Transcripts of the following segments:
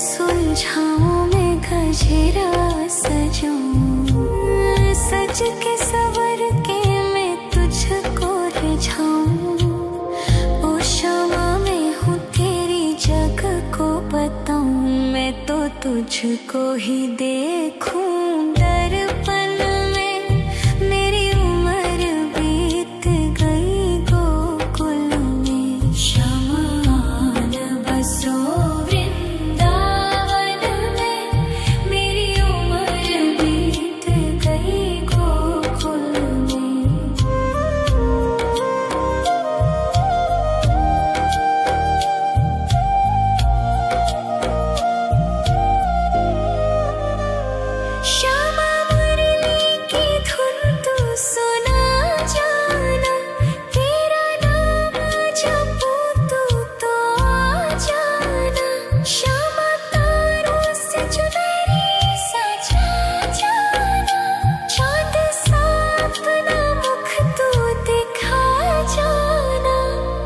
सुलझाऊं मैं गजरा सजाऊं, सज के सवर के मैं तुझको रिझाऊं। ओ शमा मैं हूँ तेरी जग को बताऊं, मैं तो तुझको ही देखूं दर्पण में। मेरी उम्र बीत गई गोकुल में, शमान बसो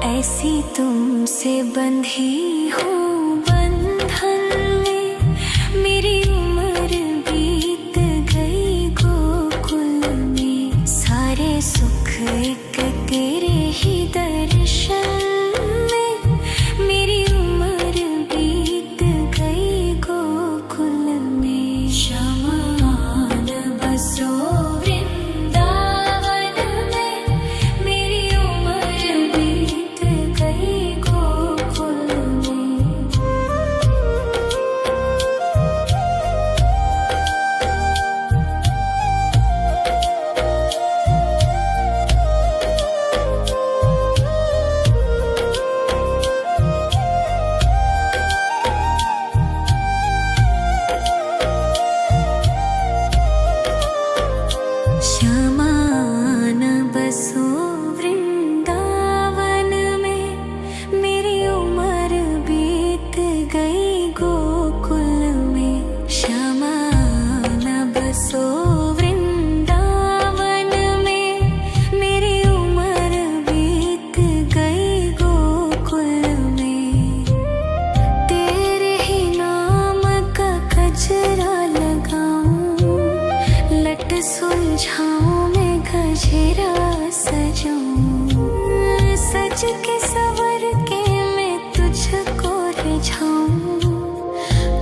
ऐसी तुमसे बंधी हूँ बंधन में। मेरी उम्र बीत गई गोकुल में, सारे सुख एक तेरे ही दर्शन में। मेरी उम्र बीत गई गोकुल में, शमान बसो सुलझाऊं मैं गजरा सजाऊं, सज के सवर के मैं तुझको रिझाऊं।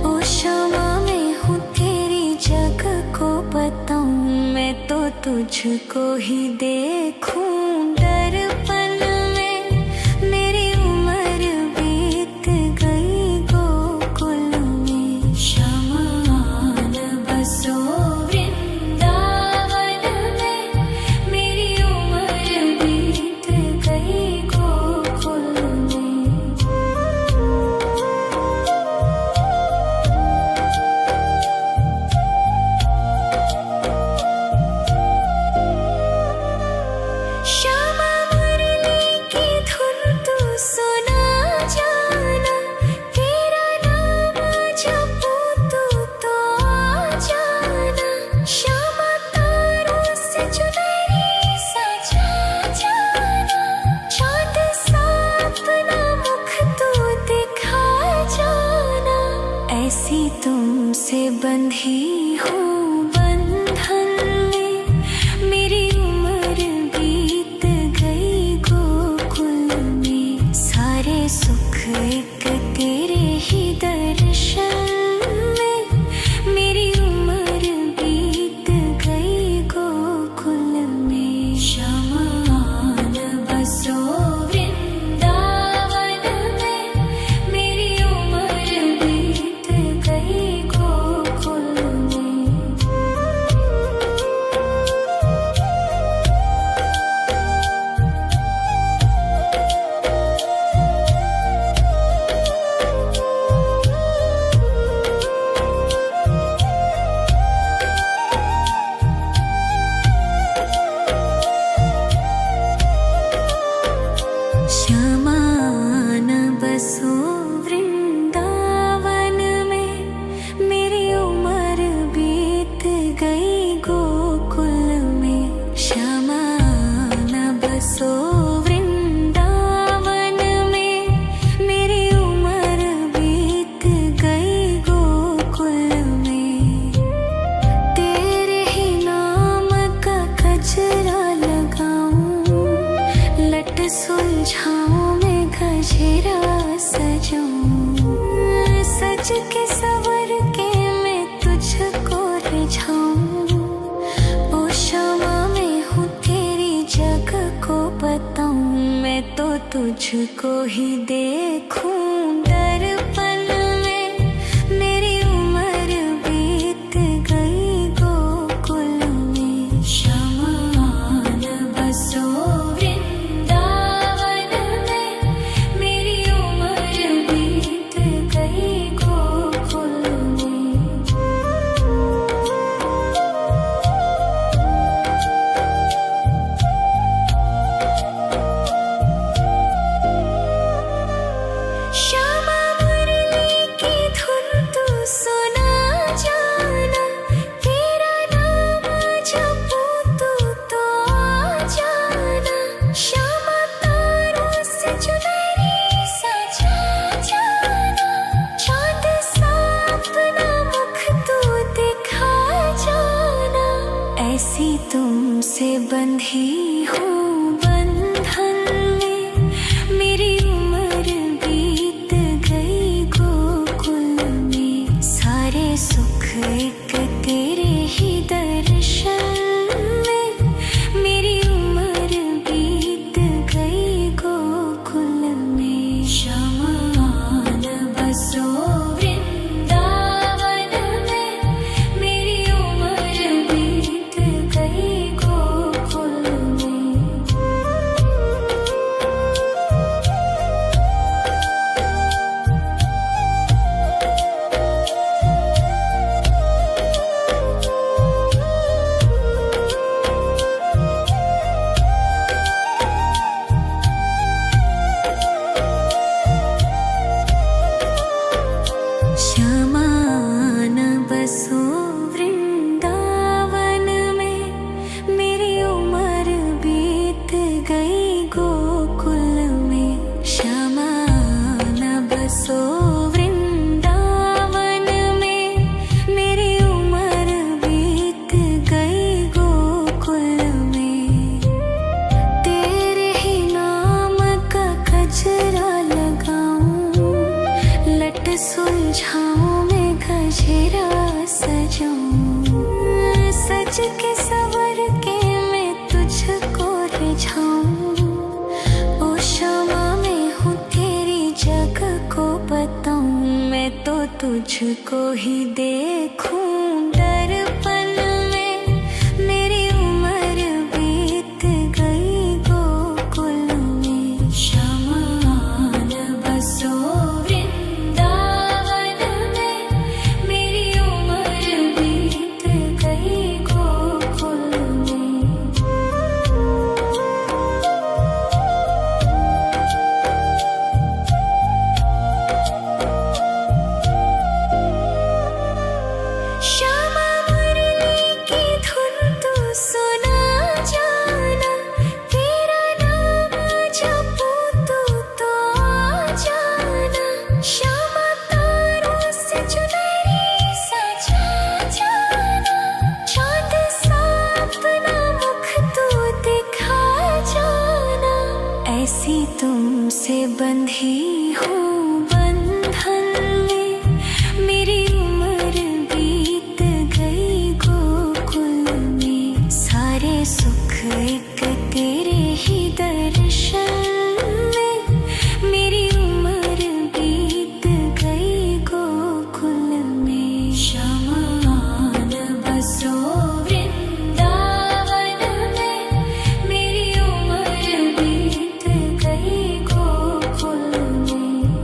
ओ शमा मैं हूँ तेरी जग को बताऊं, मैं तो तुझको ही देखूं दर्पण में। मेरी उम्र बीत गई गोकुल में, शमान बसो ऐसी तुमसे बंधी हूँ बंधन में। मेरी उम्र बीत गई गोकुल में, सारे सुख एक तेरे ही दर्शन में। मेरी उम्र बीत गई गोकुल में। बसो वृंदावन में, मेरी उम्र बीत गई गोकुल में। तेरे ही नाम का गजरा लगाऊं, लट सुलझाऊं मैं गजरा सजाऊं। सज के सवर के मैं तुझको रिझाऊं, ओ क्षमा मैं हूँ तेरी जग को बताऊं। मैं तो तुझको ही देखूं दर्पण में, मेरी उम्र बीत गई गोकुल में। शमान बसो वृंदावन में, मेरी उम्र बीत गई गोकुल में। श्यामा मुरली की धुन तू सुना जाना, तेरा नाम जपूं तो आ जाना। श्यामा तारों से चुनरी सजा जाना, चांद सा अपना मुख तू दिखा जाना। ऐसी तुमसे बंधी हूँ बंधन में, मेरी उम्र बीत गई गोकुल में। सारे सुख एक तेरे ही दर्शन में, मेरी उम्र बीत गई गोकुल में। शमान बसो वृंदावन में, मेरी उम्र बीत गई गोकुल में। श्यामान बसो वृंदावन में, मेरी उम्र बीत गई गोकुल में। श्यामान बसो वृंदावन में, मेरी उम्र बीत गई गोकुल में। तेरे ही नाम का गजरा लगाऊं, लट सुलझाऊं मैं गजरा सजाऊं। सज के सवर के मैं तुझको रिझाऊं, ओ क्षमा मैं हूँ तेरी जग को बताऊं। मैं तो तुझको ही देखूं दर्पण में, मेरी उम्र बीत गई गोकुल में। शमान बसो वृंदावन में, मेरी उम्र बीत गई गोकुल में। श्यामा मुरली की धुन तू सुना जाना, तेरा नाम जपूं तो आ जाना। श्यामा तारों से चुनरी सजा जाना, चांद सा अपना मुख तू दिखा जाना। ऐसी तुमसे बंधी हूँ बंधन में, मेरी उम्र बीत गई गोकुल में। सारे सुख एक तेरे ही दर्शन में, मेरी उम्र बीत गई गोकुल में। शमान बसो वृंदावन में, मेरी उम्र बीत गई गोकुल में।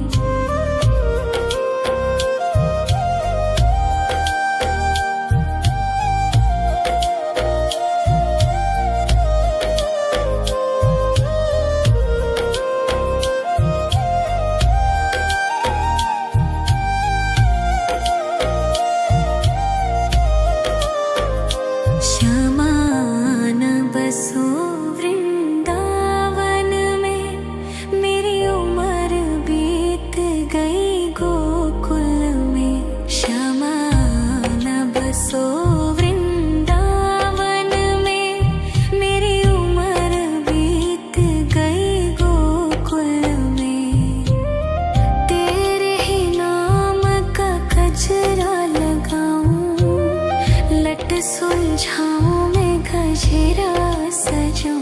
सजूं,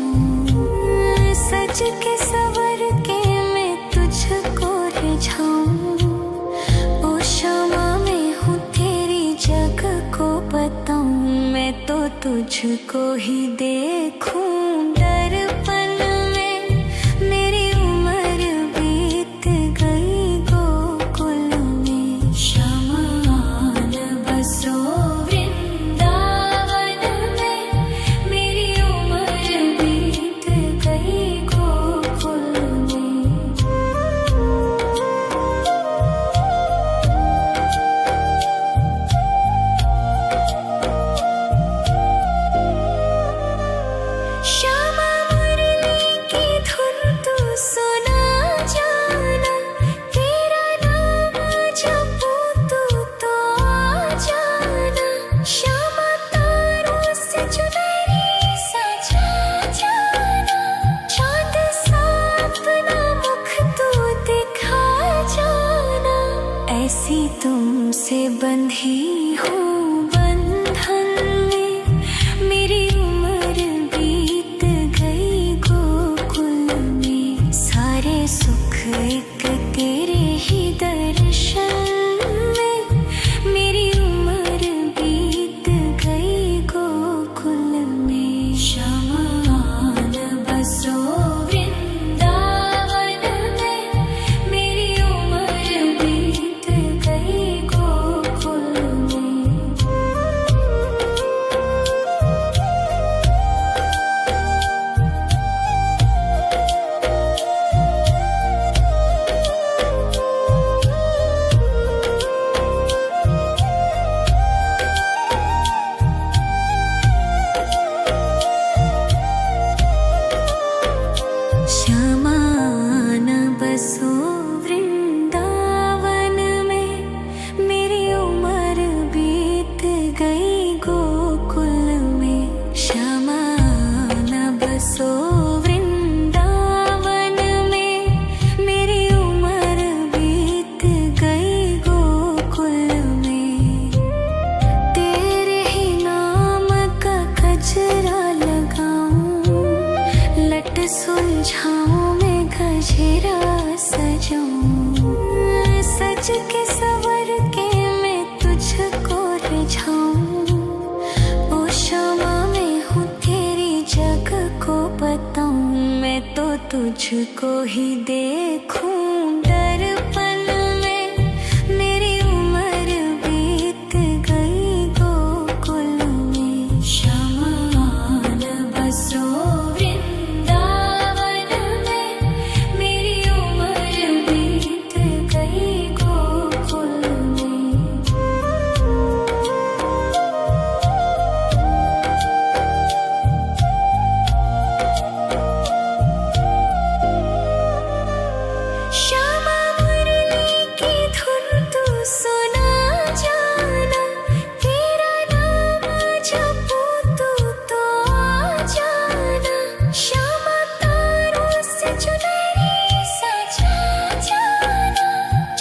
सज के सवर के मैं तुझको रिझाऊं। ओ क्षमा मैं हूँ तेरी जग को बताऊं, मैं तो तुझको ही देखूं। दर्पण में मेरी उम्र बीत गई गोकुल में, शमान बसो वृंदावन में, मेरी उम्र बीत गई गोकुल में। श्यामा मुरली की धुन तू सुना जाना, तेरा नाम जपूं तू तो आ जाना। श्यामा तारों से चुनरी सजा जाना, चांद सा अपना मुख तू दिखा जाना। ऐसी तुमसे बंधी हूँ बंधन में, मेरी उम्र बीत गई गोकुल में। सारे सुख एक तेरे ही दर्शन में, मेरी उम्र बीत गई गोकुल में। शमान बसो वृंदावन में, मेरी उम्र बीत गई गोकुल में। श्यामान बसो वृंदावन में, मेरी उम्र बीत गई गोकुल में। श्यामान बसो वृंदावन में, मेरी उम्र बीत गई गोकुल में। तेरे ही नाम का गजरा लगाऊं, लट सुलझाऊं मैं गजरा सजाऊं। सज के सवर के मैं तुझको रिझाऊं। ओ क्षमा मैं हूँ तेरी जग को बताऊं, मैं तो तुझको ही देखूं। दर्पण में मेरी उम्र बीत गई गोकुल में। शमान बसो वृंदावन में, मेरी उम्र बीत गई गोकुल में। श्यामा मुरली की धुन तू सुना जाना, तेरा नाम जपूं तू तो आ जाना। श्यामा तारों से चुनरी सजा जाना,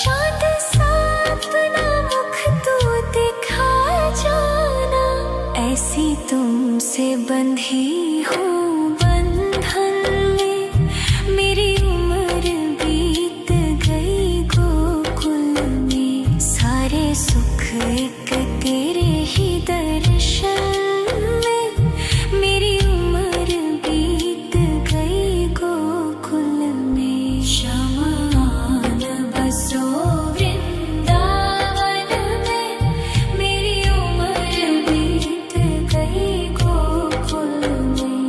चांद सा अपना मुख तू दिखा जाना। ऐसी तुमसे बंधी हूँ बंधन में, मेरी उम्र बीत गई गोकुल में। सारे सुख एक तेरे ही दर्शन में, मेरी उम्र बीत गई गोकुल में। शमान बसो वृंदावन में, मेरी उम्र बीत गई गोकुल में।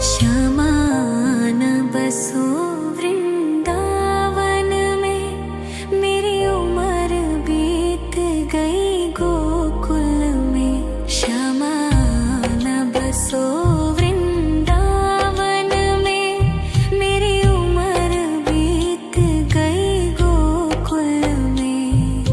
शमान बसो वृंदावन में, मेरी उम्र बीत गई गोकुल में। शमान बसो वृंदावन में, मेरी उम्र बीत गई गोकुल में।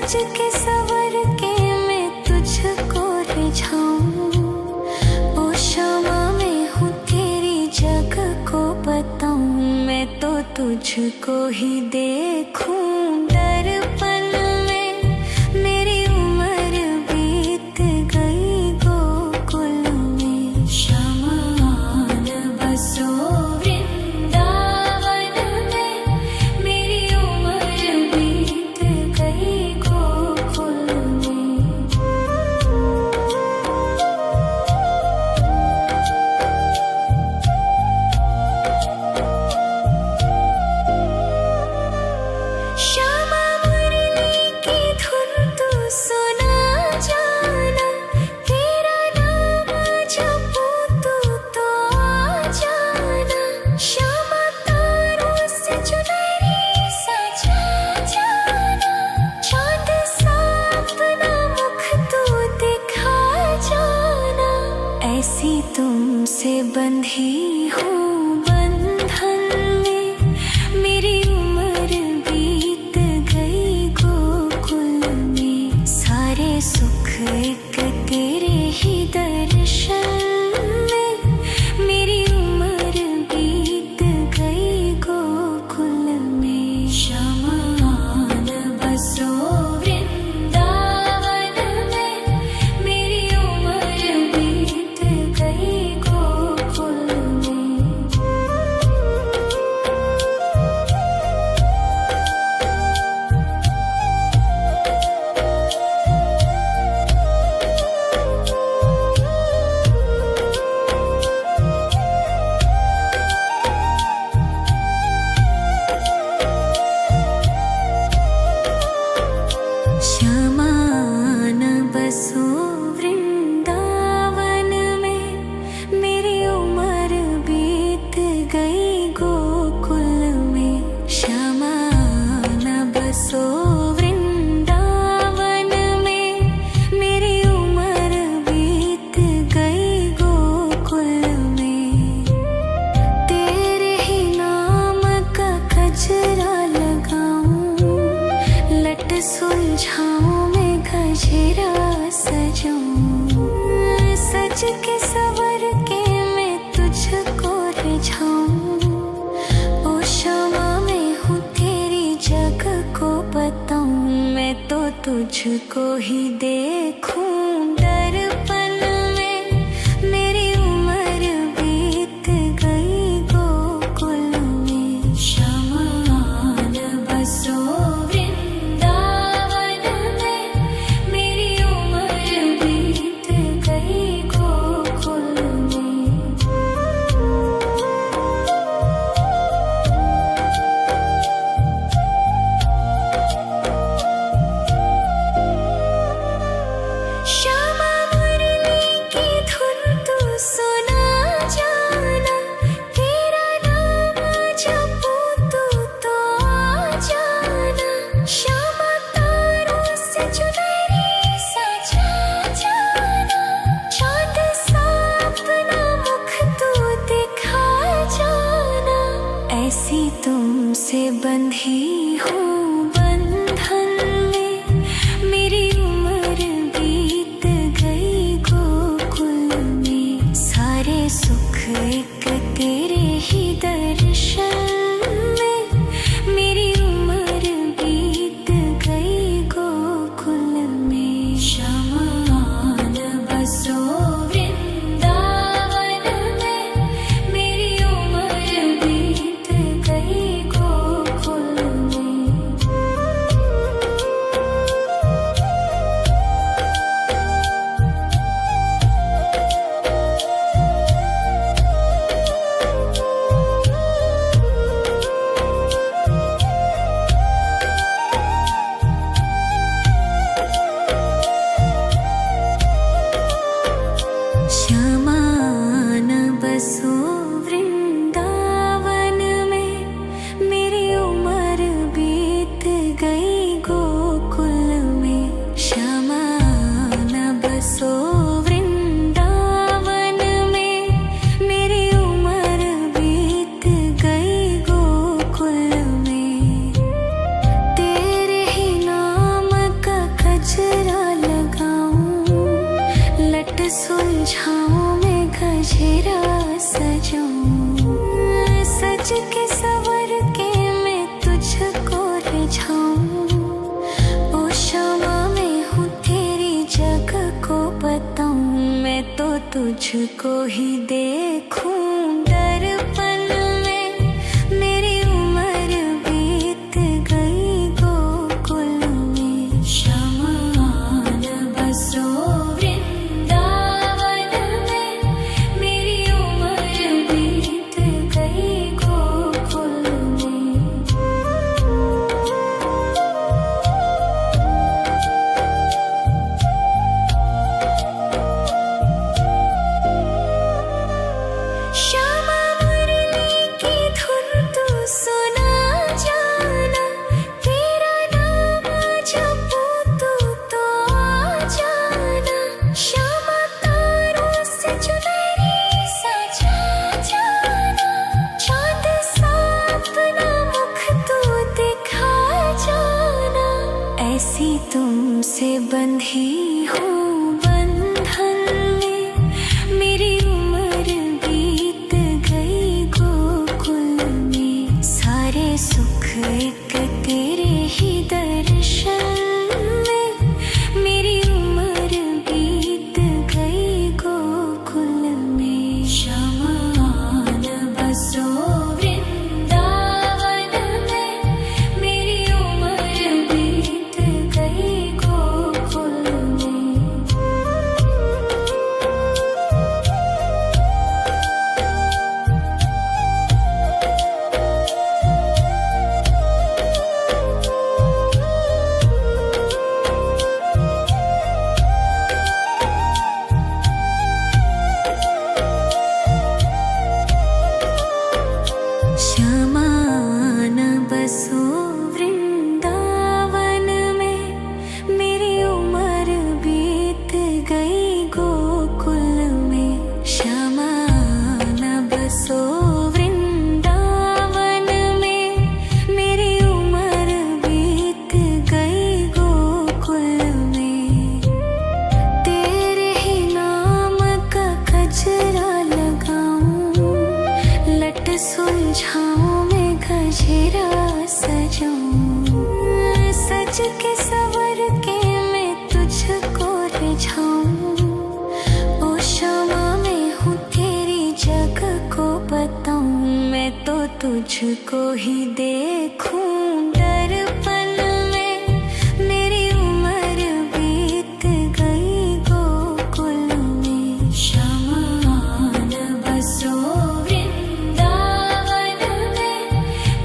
सज के सवर के मैं तुझको रिझाऊं। ओ क्षमा मैं हूँ तेरी जग को बताऊं। मैं तो तुझको ही देखूं दर्पण में। मेरी उम्र बीत गई गोकुल में। श्यामा न बसो वृंदावन में। मेरी उम्र बीत गई गोकुल में। श्यामा मुरली की धुन तू सुना जाना। तेरा नाम जपूं तू तो आ जाना। श्यामा तारों से चुनरी सजा जाना। चाँद सा अपना मुख तू दिखा जाना। ऐसी तुमसे बंधी हूँ बंधन में। मेरी उम्र बीत गई गोकुल में। सारे सुख एक तेरे ही दर्शन में। मेरी उम्र बीत गई गोकुल में। श्यामा न बसो वृंदावन में। मेरी उम्र बीत गई गोकुल में। श्यामा न बसो वृंदावन में। मेरी उम्र बीत गई गोकुल में। श्यामा न बसो वृंदावन में। मेरी उम्र बीत गई गोकुल में। तेरे ही नाम का गजरा लगाऊं। लट सुलझाऊं मैं गजरा सजाऊं। सज के सवर के मैं तुझको रिझाऊं। ओ क्षमा मैं हूँ तेरी जग को बताऊं। मैं तो तुझको ही देखूं दर्पण में। मेरी उम्र बीत गई गोकुल में। श्यामा न बसो वृंदावन में। मेरी उम्र बीत गई गोकुल में। लट सुलझाऊं मैं गजरा सजाऊं, सज के सवर के मैं तुझको रिझाऊं। ओ शामा मैं हूँ तेरी जग को बताऊं, मैं तो तुझको ही देखूं दर्पण में। मेरी उम्र बीत गई गोकुल में, श्यामा आन बसो वृंदावन में। मेरी उम्र बीत गई गोकुल में। श्यामा मुरली की धुन तू सुना जाना, तेरा नाम जपूं तू तो आ जाना। श्यामा तारों से चुनरी सजा जाना, चांद सा अपना मुख तू दिखा जाना। ऐसी तुमसे बंधी हूँ बंधन में, मेरी उम्र बीत गई गोकुल में। सारे सुख एक तेरे ही दर्शन में, मेरी उम्र बीत गई गोकुल में। श्यामा आन बसो वृंदावन में, मेरी उम्र बीत गई गोकुल में। श्यामा आन बसो वृंदावन में, मेरी उम्र बीत गई गोकुल में। श्यामा आन बसो वृंदावन में, मेरी उम्र बीत गई गोकुल में। तेरे ही नाम का गजरा लगाऊं, लट सुलझाऊं मैं गजरा सजाऊं, सज के सवर के मैं तुझको रिझाऊं। ओ शामा मैं हूँ तेरी जग को बताऊं, मैं तो तुझको ही देखूं दर्पण में। मेरी उम्र बीत गई गोकुल में, श्यामा आन बसो वृंदावन में।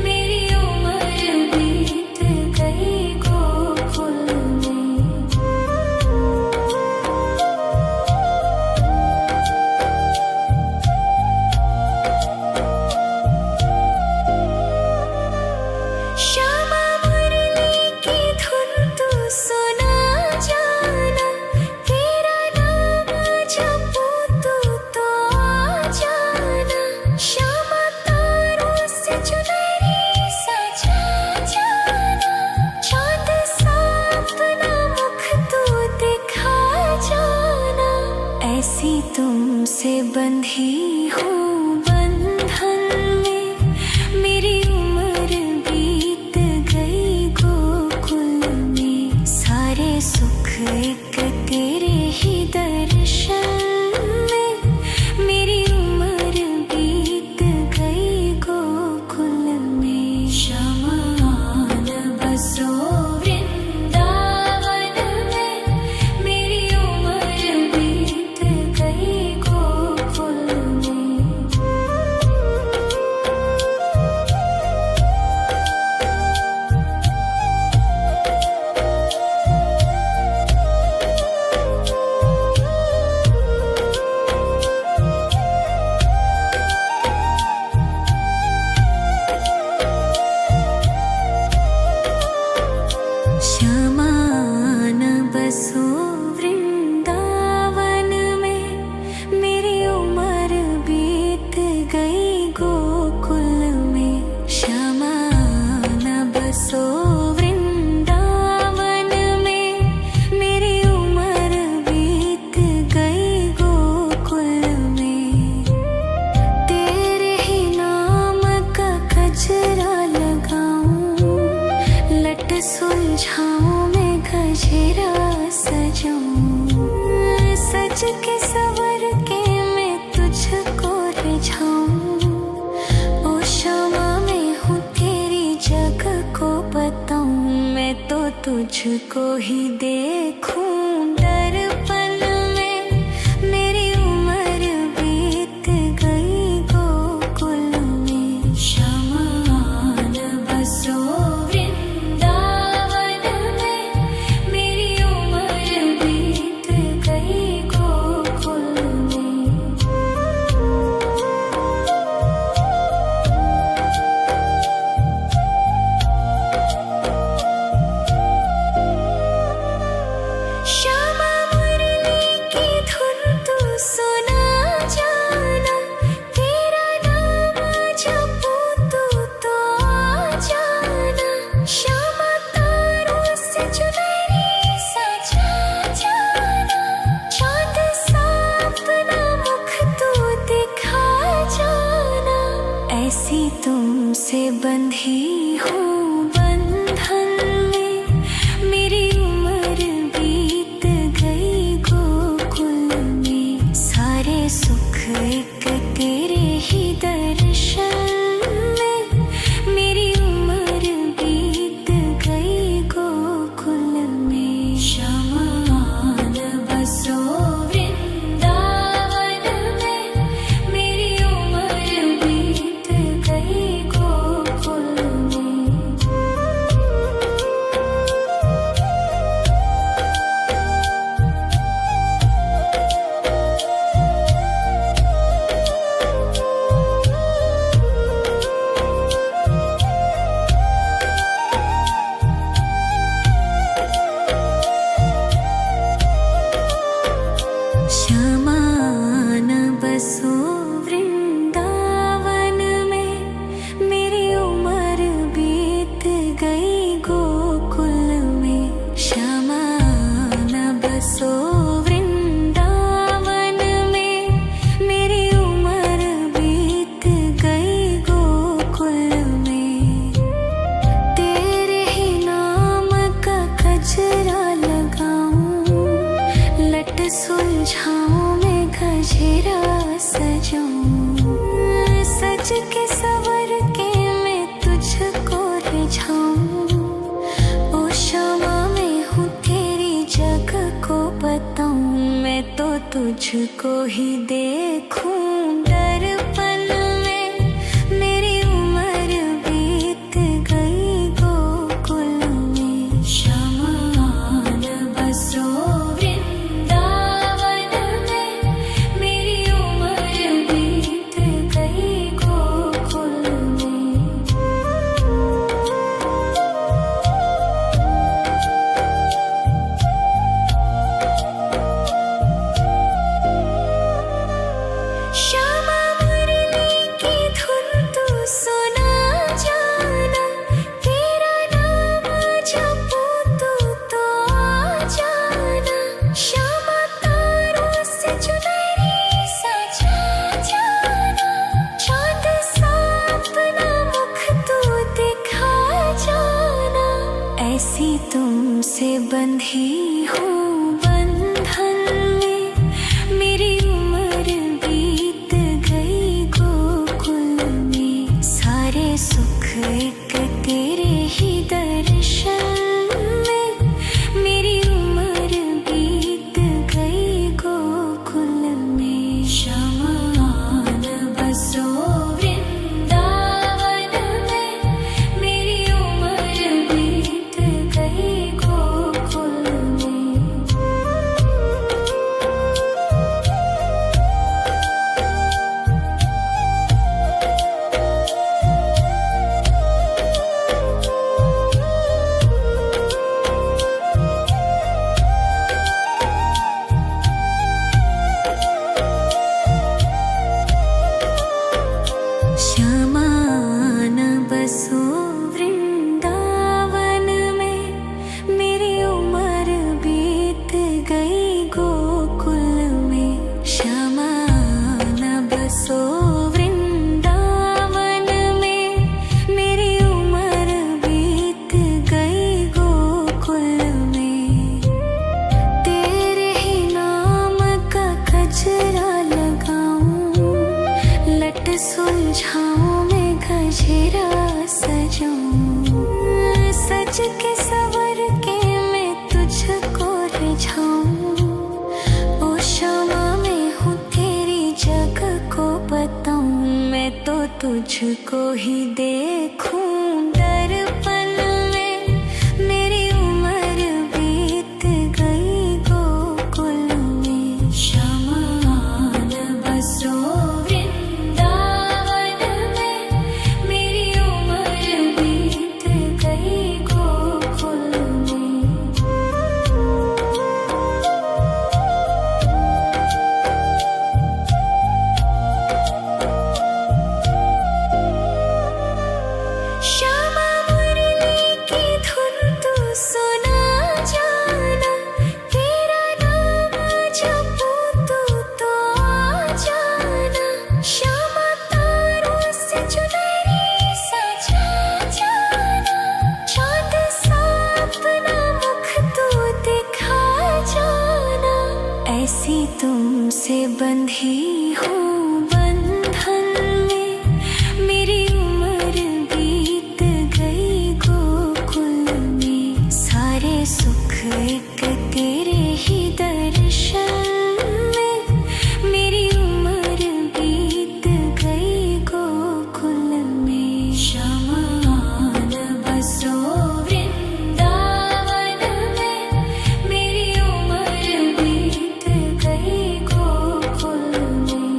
मेरी उम्र बीत गई गोकुल में। श्यामा मुरली की धुन तू सुना जाना, तेरा नाम जपूं तू तो आ जाना। श्यामा तारों से चुनरी सजा जाना, चांद सा अपना मुख तू दिखा जाना। ऐसी तुमसे बंधी हूँ बंधन में, मेरी उम्र बीत गई गोकुल में। सारे सुख एक तेरे ही दर्शन में, मेरी उम्र बीत गई गोकुल में। श्यामा आन बसो वृंदावन में, मेरी उम्र बीत गई गोकुल में। तुझको ही देखूं दर्पण में। मेरी उम्र बीत गई गोकुल में। शमान बसो वृंदावन में। मेरी उम्र बीत गई गोकुल में। श्यामा मुरली की धुन तू सुना जाना। तेरा नाम जपूं तू तो आ जाना। श्यामा तारों से चुनरी सजा जाना। चांद सा अपना मुख तू दिखा जाना। ऐसी तुमसे बंधी हूँ बंधन में। मेरी उम्र बीत गई गोकुल में। सारे सुख एक तेरे ही दर्शन में। मेरी उम्र बीत गई गोकुल में। शमान बसो वृंदावन में। मेरी उम्र बीत गई गोकुल में। श्यामान बसो वृंदावन में। मेरी उम्र बीत गई गोकुल में। श्यामान बसो वृंदावन में। मेरी उम्र बीत गई गोकुल में। तेरे ही नाम का गजरा लगाऊं। लट सुलझाऊं मैं गजरा सजाऊं। सज के सवर के मैं तुझको रिझाऊं। ओ श्यामा मैं हूँ तेरी जग को बताऊं। मैं तो तुझको ही देखूं दर्पण में। मेरी उम्र बीत गई गोकुल में। शमान बसो वृंदावन में। मेरी उम्र बीत गई गोकुल में। श्यामा मुरली की धुन तू सुना जाना। तेरा नाम जपूं तू तो आ जाना। श्यामा तारों से चुनरी सजा जाना। चांद सा अपना मुख तू दिखा जाना। ऐसी तुमसे बंधी हूँ बंधन में। मेरी उम्र बीत गई गोकुल में। सारे सुख एक तेरे ही दर्शन में। मेरी उम्र बीत गई गोकुल में। शमान बसो वृंदावन में। मेरी उम्र बीत गई गोकुल में। श्यामान बसो वृंदावन में। मेरी उम्र बीत गई गोकुल में। श्यामान बसो वृंदावन में। मेरी उम्र बीत गई गोकुल में। तेरे ही नाम का गजरा लगाऊं। लट सुलझाऊं मैं गजरा सजाऊं। सज के सवर के तुझको ही देखूं दर्पण में, मेरी उम्र बीत गई गोकुल में। शमान बसो वृंदावन में, मेरी उम्र बीत गई गोकुल में। श्यामा मुरली की धुन तू सुना जाना, तेरा नाम जपूं तो आ जाना। श्यामा तारों से चुनरी सजा जाना, चाँद सा अपना मुख तू दिखा जाना। ऐसी तुमसे बंधी हूँ बंधन में, मेरी उम्र बीत गई गोकुल में। सारे सुख एक तेरे ही दर्शन में, मेरी उम्र बीत गई गोकुल में। शमान बसो वृंदावन में, मेरी उम्र बीत गई गोकुल में।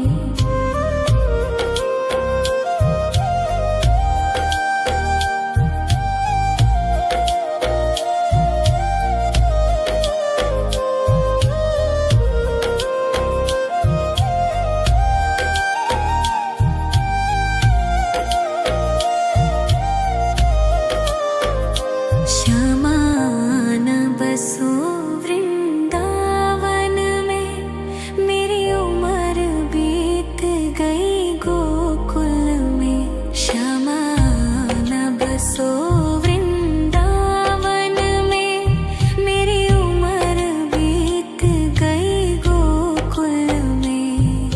श्यामान बसो वृंदावन में, मेरी उम्र बीत गई गोकुल में। श्यामान बसो वृंदावन में, मेरी उम्र बीत गई गोकुल में।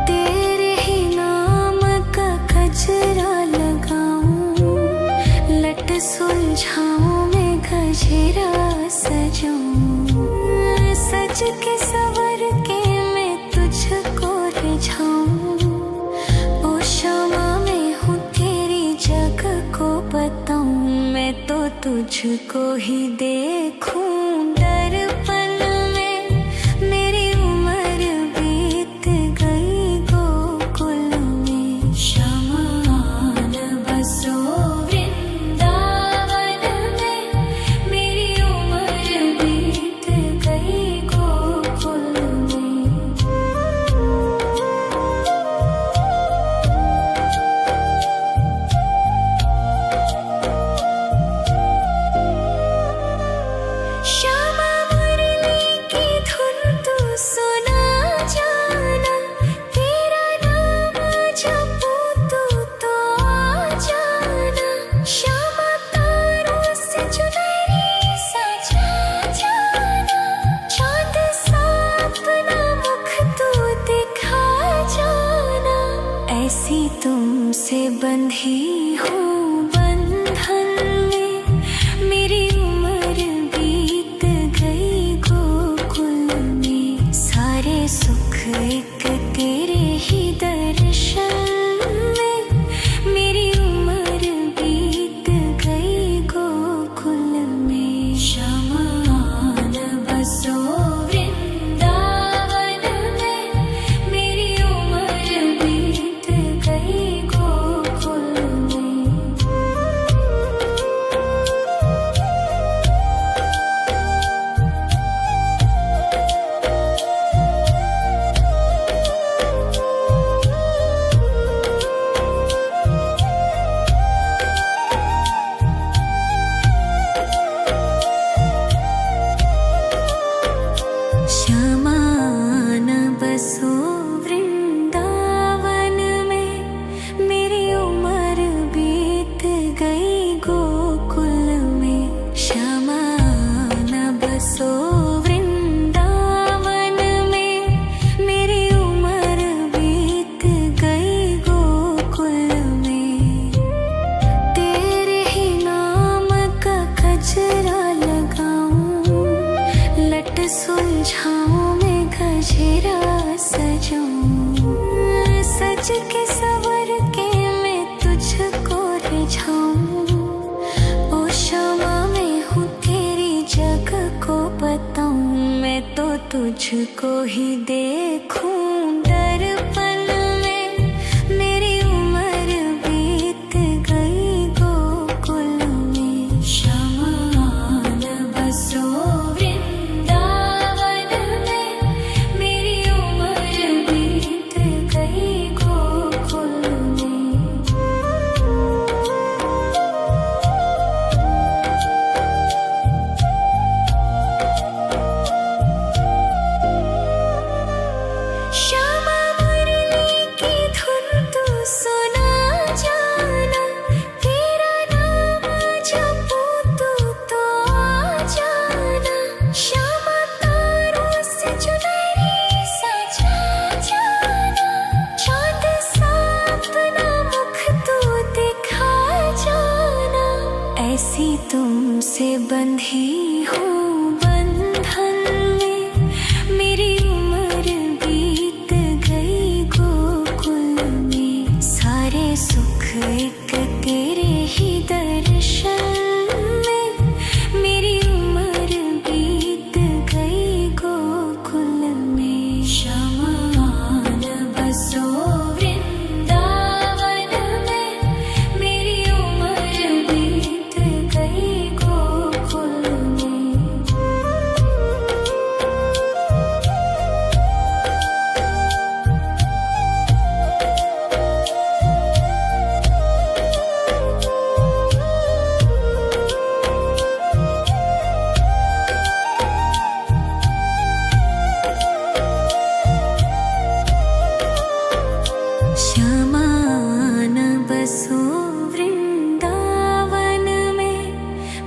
तेरे ही नाम का गजरा लगाऊं, लट सुलझाऊं मैं गजरा सजाऊं। सज के सवर के मैं तुझको रिझाऊं। ओ श्यामा मैं हूँ तेरी जग को बताऊं, मैं तो तुझको ही देखूं दर्पण में, मेरी उम्र बीत गई गोकुल में। शमान बसो वृंदावन में, मेरी उम्र बीत गई गोकुल में। श्यामा मुरली की धुन तू सुना जाना, तेरा नाम जपूं तो आ जाना। श्यामा तारों से चुनरी सजा जाना, चाँद सा अपना मुख तू दिखा जाना। ऐसी तुमसे बंधी हूँ बंधन में, मेरी उम्र बीत गई गोकुल में। सारे सुख एक तेरे ही दर्शन में, मेरी उम्र बीत गई गोकुल में। शमान बसो वृंदावन में, मेरी उम्र बीत गई गोकुल में। श्यामान बसो वृंदावन में, मेरी उम्र बीत गई गोकुल में। श्यामान बसो वृंदावन में, मेरी उम्र बीत गई गोकुल में। तेरे ही नाम का गजरा लगाऊं, लट सुलझाऊं मैं गजरा सजाऊं। सज के सवर के तुझको ही देखूं दर्पण में। मेरी उम्र बीत गई गोकुल में। शमान बसो वृंदावन में। मेरी उम्र बीत गई गोकुल में। श्यामा मुरली की धुन तू सुना जाना। तेरा नाम जपूं तू तो आ जाना। श्यामा तारों से चुनरी सजा जाना। चांद सा अपना मुख तू दिखा जाना। ऐसी तुमसे बंधी हूँ बंधन में। मेरी उम्र बीत गई गोकुल में। सारे सुख एक तेरे ही दर्शन में। मेरी उम्र बीत गई गोकुल में। शमान बसो वृंदावन में। मेरी उम्र बीत गई गोकुल में। श्यामान बसो वृंदावन में।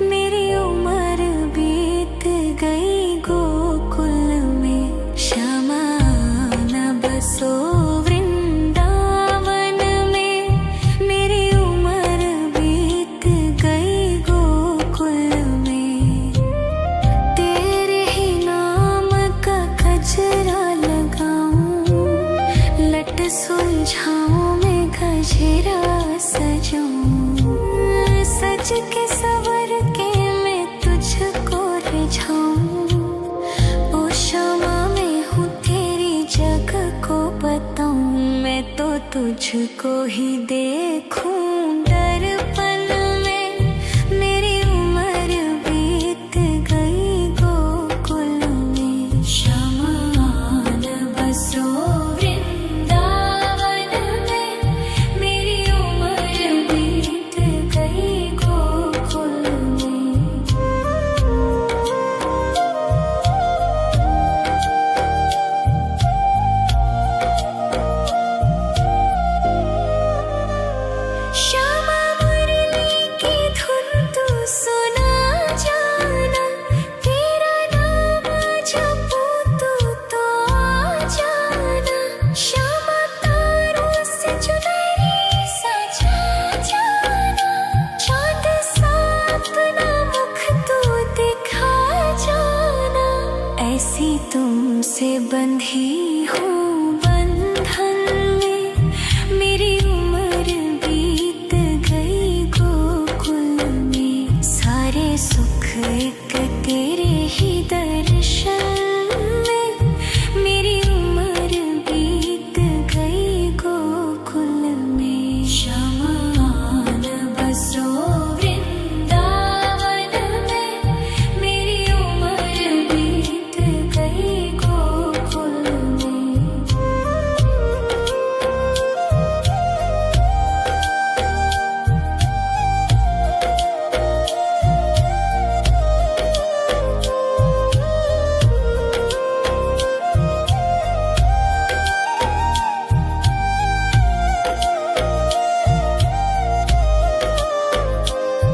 मेरी उम्र बीत गई गोकुल में। श्यामान बसो वृंदावन में। मेरी उम्र बीत गई गोकुल में। तेरे ही नाम का गजरा लगाऊं। लट सुलझाऊं मैं गजरा सजाऊं। सज के सवर के मैं तुझको रिझाऊं। ओ श्यामा मैं हूँ तेरी जग को बताऊं। मैं तो तुझको ही देखूं दर्पण में। मेरी उम्र बीत गई गोकुल में। शमान बसो वृंदावन में। मेरी उम्र बीत गई गोकुल में। श्यामा मुरली की धुन तू सुना जाना। तेरा नाम जपूं तू तो आ जाना। श्यामा तारों से चुनरी सजा जाना। चांद सा अपना मुख तू दिखा जाना। ऐसी तुमसे बंधी हूँ बंधन में। मेरी उम्र बीत गई गोकुल में। सारे सुख एक तेरे ही दर्शन में। मेरी उम्र बीत गई गोकुल में। शमान बसो वृंदावन में। मेरी उम्र बीत गई गोकुल में।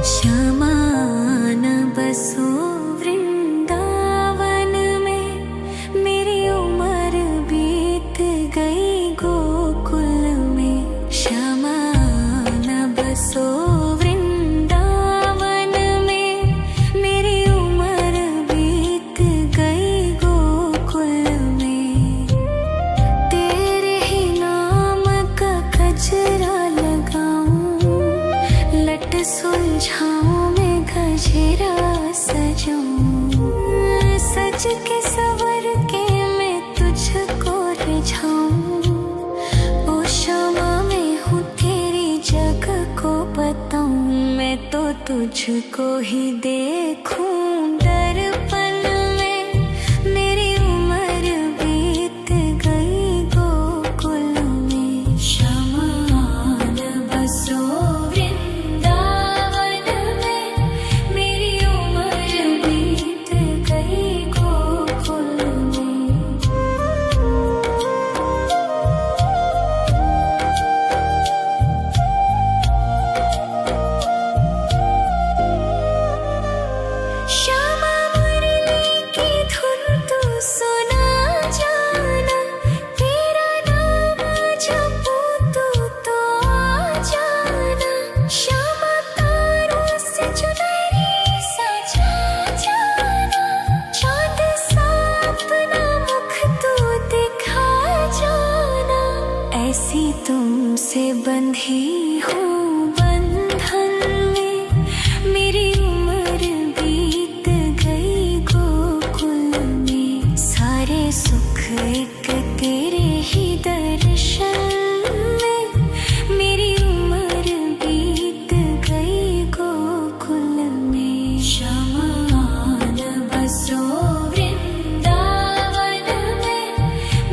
श्यामान बसो वृंदावन में। मेरी उम्र बीत गई गोकुल में। श्यामान बसो वृंदावन में। मेरी उम्र बीत गई गोकुल में। तेरे ही नाम का गजरा लगाऊं। लट सुलझाऊं मैं गजरा सजाऊं। सज के सवर के सुलझाऊं। ओ शमा मैं हूँ तेरी जग को बताऊं, मैं तो तुझको ही देखूं दर्पण में। मेरी उम्र बीत गई गोकुल में, शमा न बसो वृंदावन में। मेरी उम्र बीत गई गोकुल में। श्यामा मुरली की धुन तू सुना जाना, तेरा नाम जपूं तू तो आ जाना। श्यामा तारों से चुनरी सजा जाना, चाँद सा अपना मुख तू दिखा जाना। ऐसी तुमसे बंधी हूँ बंधन में, मेरी उम्र बीत गई गोकुल में। सारे सुख एक तेरे ही दर्शन में, मेरी उम्र बीत गई गोकुल में। शमा न बसो वृंदावन में,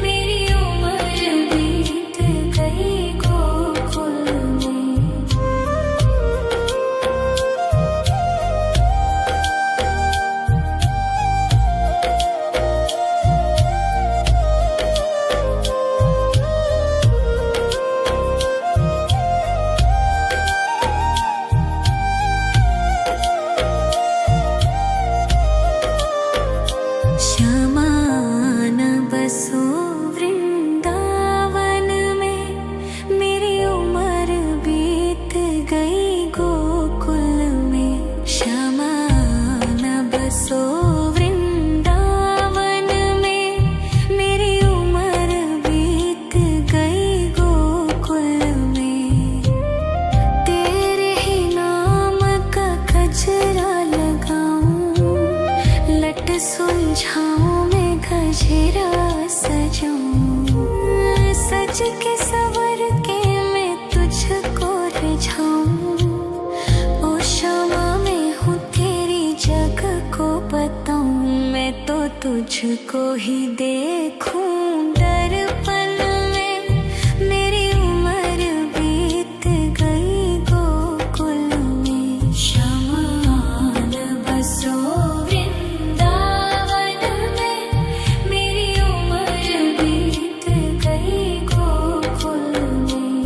मेरी उम्र बीत गई गोकुल में। श्यामा न बसो वृंदावन में, मेरी उम्र बीत गई गोकुल में। श्यामा न बसो वृंदावन में, मेरी उम्र बीत गई गोकुल में। तेरे ही नाम का गजरा लगाऊं, लट सुलझाऊं मैं गजरा सजाऊं। सज के सवर के मैं तुझको रिझाऊं। ओ शमा मैं हूँ तेरी जग को बताऊं, मैं तो तुझको ही देखूं दर्पण में। मेरी उम्र बीत गई गोकुल में। शमा न बसो वृंदावन में, मेरी उम्र बीत गई गोकुल में।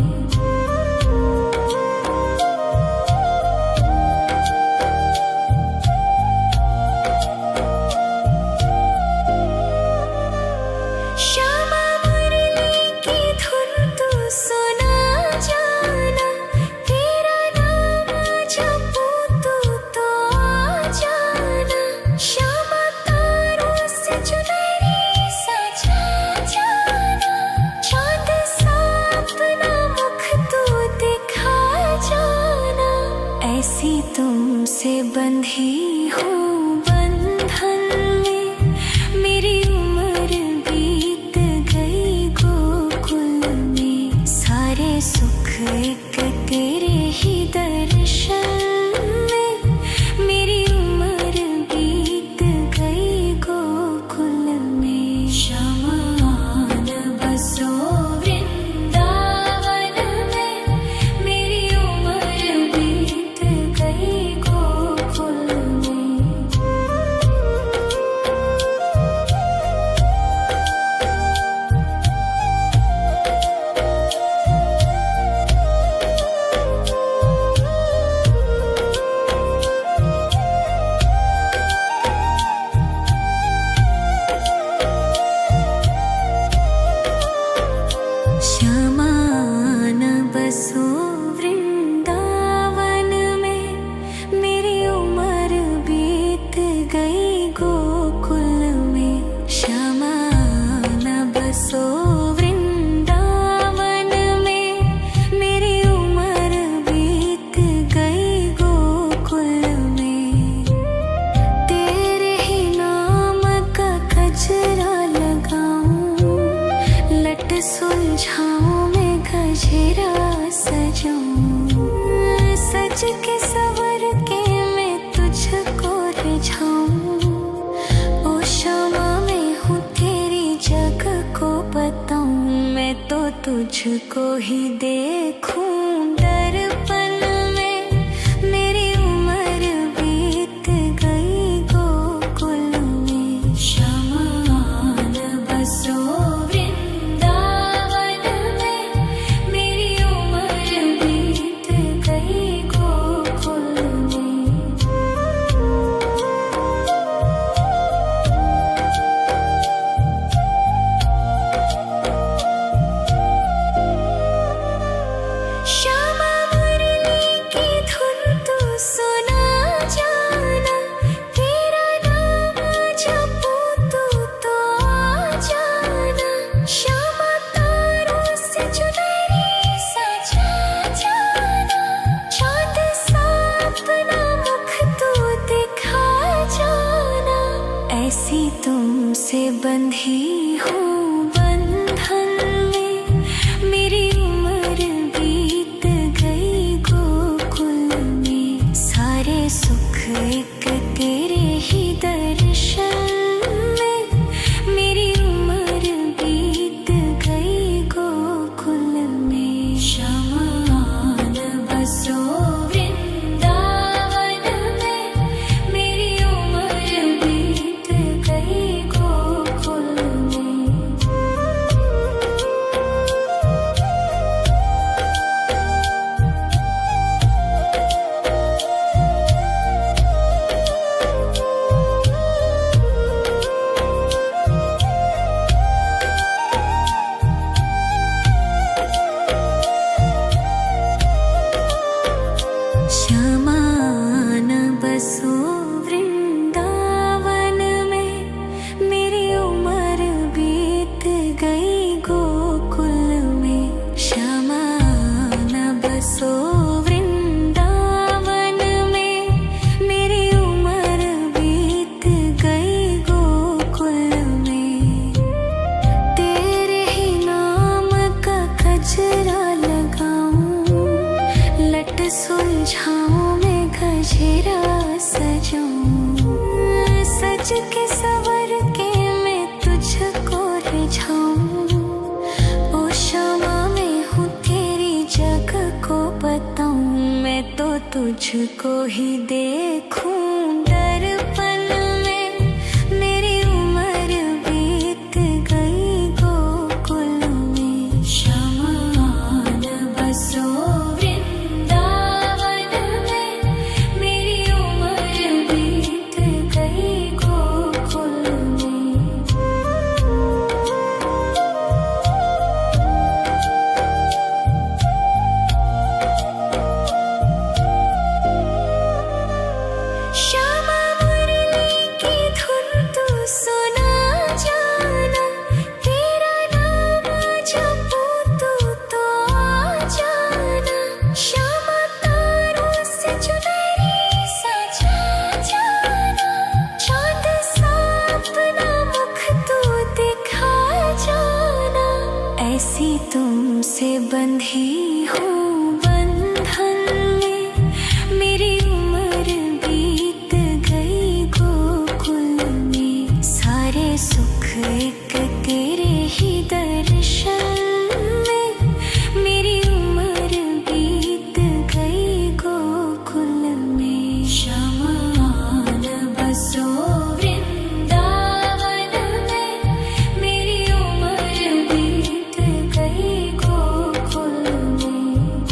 श्यामा मुरली की धुन तू सुना जाना, तेरा नाम जपूं तू तो आ जाना। श्यामा तारों से चुनरी सजा जाना, चाँद सा अपना मुख तू दिखा जाना। ऐसी तुमसे बंधी हूँ बंधन में, मेरी उम्र बीत गई गोकुल में। सारे सुख एक तेरे ही दर्शन में, मेरी उम्र बीत गई गोकुल में। शमा न बसो वृंदावन में, मेरी उम्र बीत गई गोकुल में। सुलझाऊं मैं गजरा सजाऊं, सज के सवर के मैं तुझको रिझाऊं। ओ शमा मैं हूँ तेरी जग को बताऊं, मैं तो तुझको ही देखूं दर्पण में। मेरी उम्र बीत गई गोकुल में, शमान बसो वृंदावन में। मेरी उम्र बीत गई गोकुल में। श्यामा मुरली की धुन तू सुना जाना, तेरा नाम जपूं तू तो आ जाना। श्यामा तारों से चुनरी सजा जाना, चाँद सा अपना मुख तू दिखा जाना। ऐसी तुमसे बंधी हूँ बंधन में, मेरी उम्र बीत गई गोकुल में। सारे सुख एक तेरे ही दर्शन में, मेरी उम्र बीत गई गोकुल में। शमान बसो वृंदावन में, मेरी उम्र बीत गई गोकुल में। शमान बसो वृंदावन में, मेरी उम्र बीत गई गोकुल में। शमान बसो वृंदावन में, मेरी उम्र बीत गई गोकुल में। तेरे ही नाम का गजरा लगाऊं, लट सुलझाऊं मैं गजरा सजाऊं। सज के सवर के मैं तुझको रिझाऊं। ओ शमा मैं हूँ तेरी जग को बताऊं, मैं तो तुझको ही देखूं दर्पण में। मेरी उम्र बीत गई गोकुल में। शमान बसो वृंदावन में, मेरी उम्र बीत गई गोकुल में। श्यामा मुरली की धुन तू सुना जाना, तेरा नाम जपूं तू तो आ जाना। श्यामा तारों से चुनरी सजा जाना, चाँद सा अपना मुख तू दिखा जाना। ऐसी तुमसे बंधी हूँ बंधन में, मेरी उम्र बीत गई गोकुल में। सारे सुख एक तेरे ही दर्शन में, मेरी उम्र बीत गई गोकुल में। शमान बसो वृंदावन में, मेरी उम्र बीत गई गोकुल में।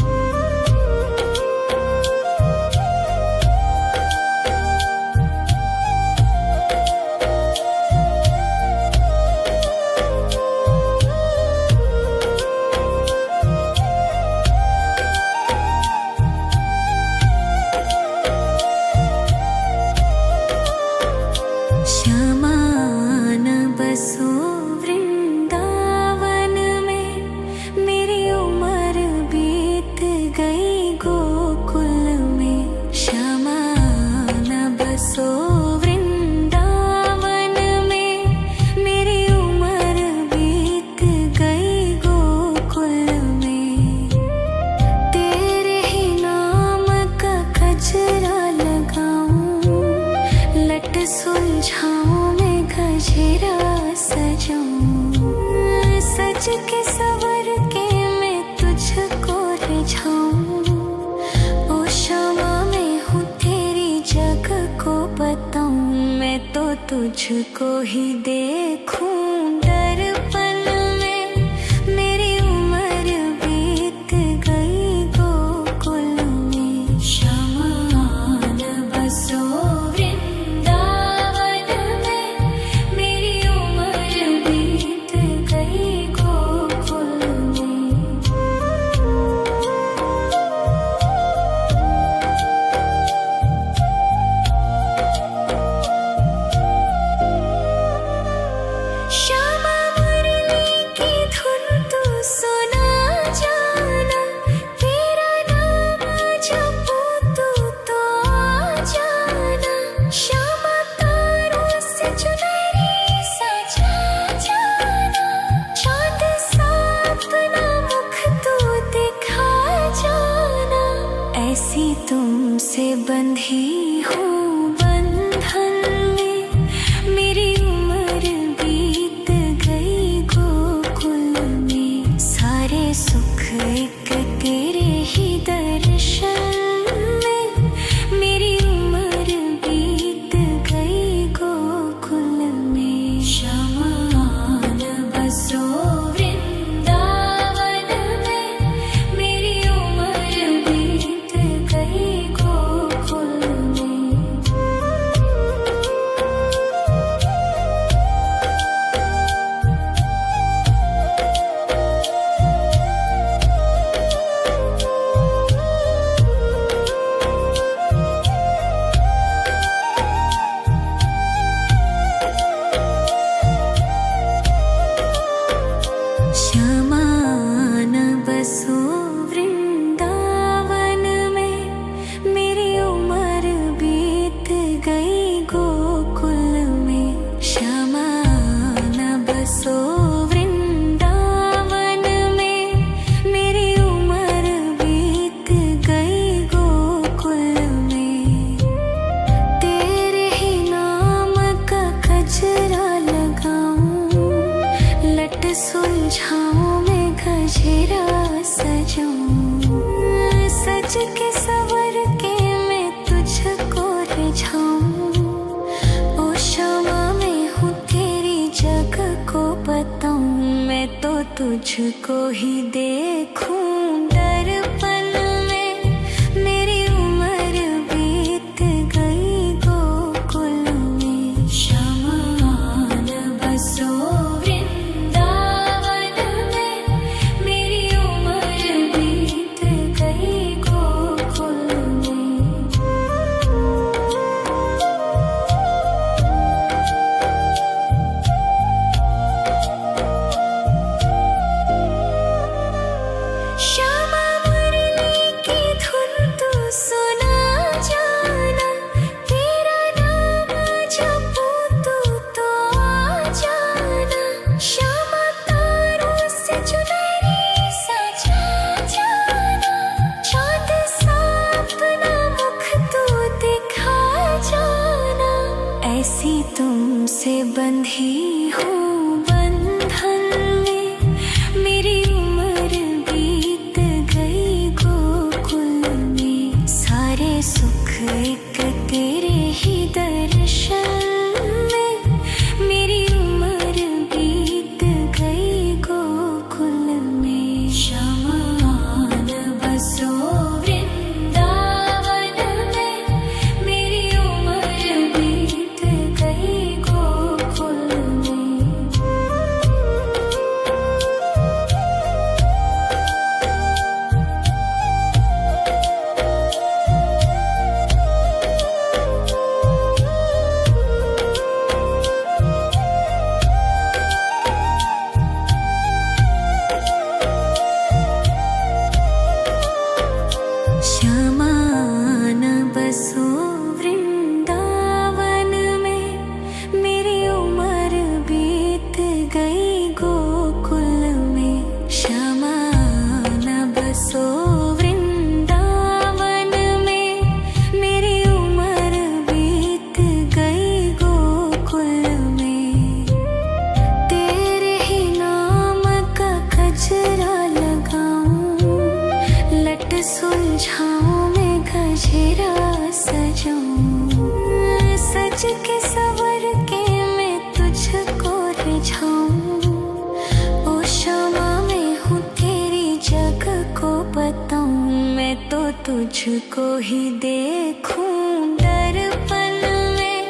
सज के सवर के मैं तुझको रिझाऊं। ओ क्षमा मैं हूँ तेरी जग को बताऊं। मैं तो तुझको ही देखूं दर्पण में। मेरी उम्र बीत गई गोकुल में। श्यामान बसो वृंदावन में। मेरी उम्र बीत गई गोकुल में। श्यामा मुरली की धुन तू सुना जाना। तेरा नाम जपूं तू तो आ जाना। श्यामा तारों से चुनरी सजा जाना। चाँद सा अपना मुख तू दिखा जाना। ऐसी तुमसे बंधी हूँ बंधन में। मेरी उम्र बीत गई गोकुल में। सारे सुख एक तेरे ही दर्शन में। मेरी उम्र बीत गई गोकुल में। श्यामान बसो वृंदावन में। मेरी उम्र बीत गई गोकुल में। श्यामान बसो वृंदावन में। मेरी उम्र बीत गई गोकुल में। श्यामान बसो वृंदावन में। मेरी उम्र बीत गई गोकुल में। तेरे ही नाम का गजरा लगाऊं। लट सुलझाऊं मैं गजरा सजाऊं। सज के सवर के मैं तुझको रिझाऊं। ओ क्षमा मैं हूँ तेरी जग को बताऊं। मैं तो तुझको ही देखूं दर्पण में। मेरी उम्र बीत गई गोकुल में। श्यामान बसो वृंदावन में। मेरी उम्र बीत गई गोकुल में। श्यामा मुरली सुलझाऊं मैं गजरा सजाऊं, सज के सवर के मैं तुझको रिझाऊं। ओ शमा मैं हूँ तेरी जग को बताऊं, मैं तो तुझको ही देखूं दर्पण में।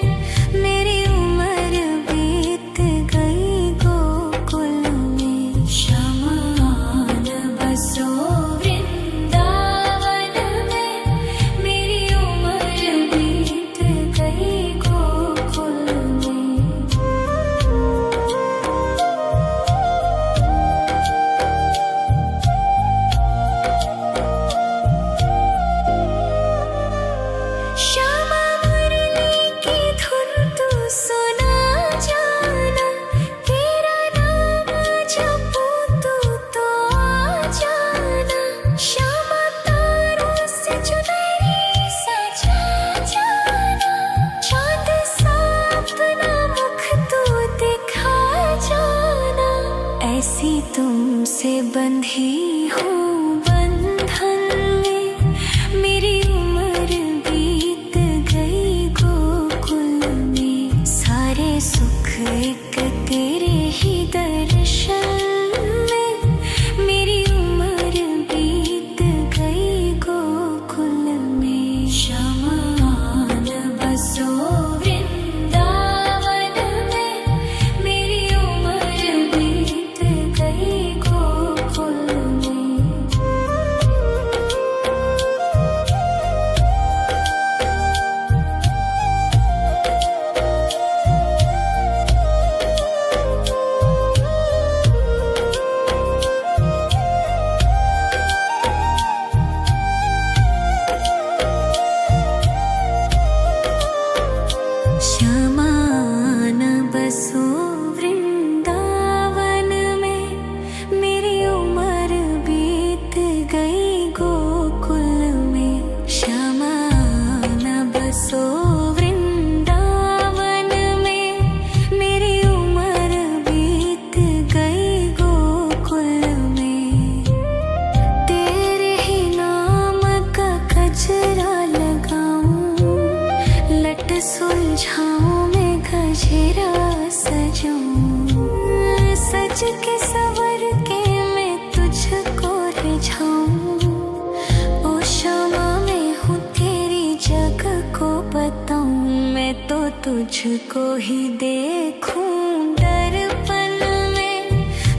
मेरी उम्र बीत गई गोकुल में, शमान बसो वृंदावन में। मेरी उम्र बीत गई गोकुल में। श्यामा मुरली की धुन तू सुना जाना, तेरा नाम जपूं तू तो आ जाना। श्यामा तारों से चुनरी सजा जाना, चांद सा अपना मुख तू दिखा जाना। ऐसी तुमसे बंधी हूँ बंधन में, मेरी उम्र बीत गई गोकुल में। सारे सुख एक तेरे ही दर्शन में, मेरी उम्र बीत गई गोकुल में। शमान बसो वृंदावन में, मेरी उम्र बीत गई गोकुल में। शमान बसो वृंदावन में, मेरी उम्र बीत गई गोकुल में। शमान बसो वृंदावन में, मेरी उम्र बीत गई गोकुल में। तेरे ही नाम का गजरा लगाऊं, लट सुलझाऊं मैं गजरा सजाऊं, सज के सवर के मैं तुझको रिझाऊं। ओ शमा मैं हूँ तेरी जग को बताऊं, मैं तो तुझको ही देखूं दर्पण में।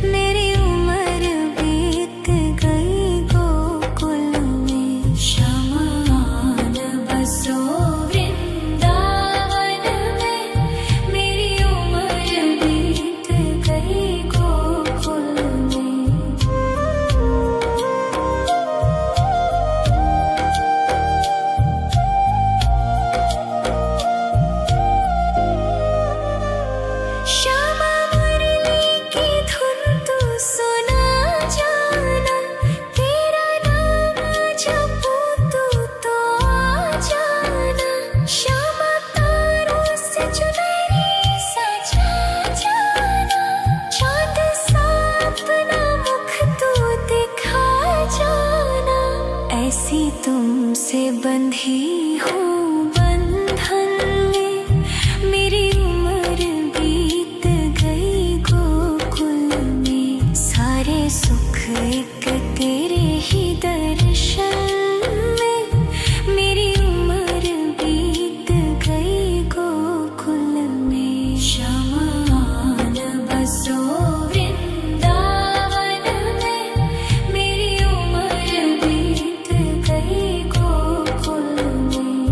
मेरी उम्र बीत गई गोकुल में। शमान बसो वृंदावन में, मेरी उम्र बीत गई गोकुल में। श्यामा मुरली की धुन तू सुना जाना, तेरा नाम जपूं तू तो आ जाना। श्यामा तारों से चुनरी सजा जाना, चांद सा अपना मुख तू दिखा जाना। ऐसी तुमसे बंधी हूँ बंधन में, मेरी उम्र बीत गई गोकुल में। सारे सुख एक तेरे ही दर्शन में, मेरी उम्र बीत गई गोकुल में। शमान बसो वृंदावन में, मेरी उम्र बीत गई गोकुल में।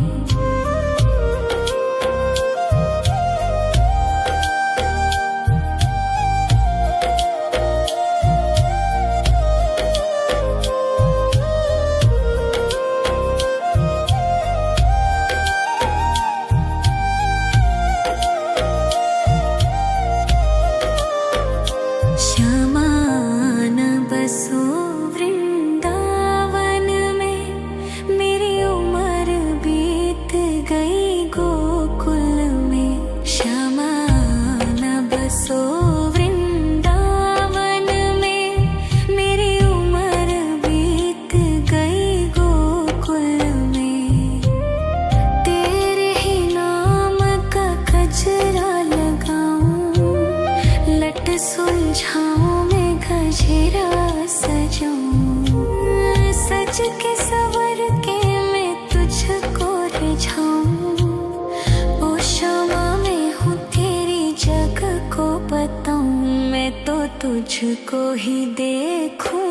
तुझको ही देखूं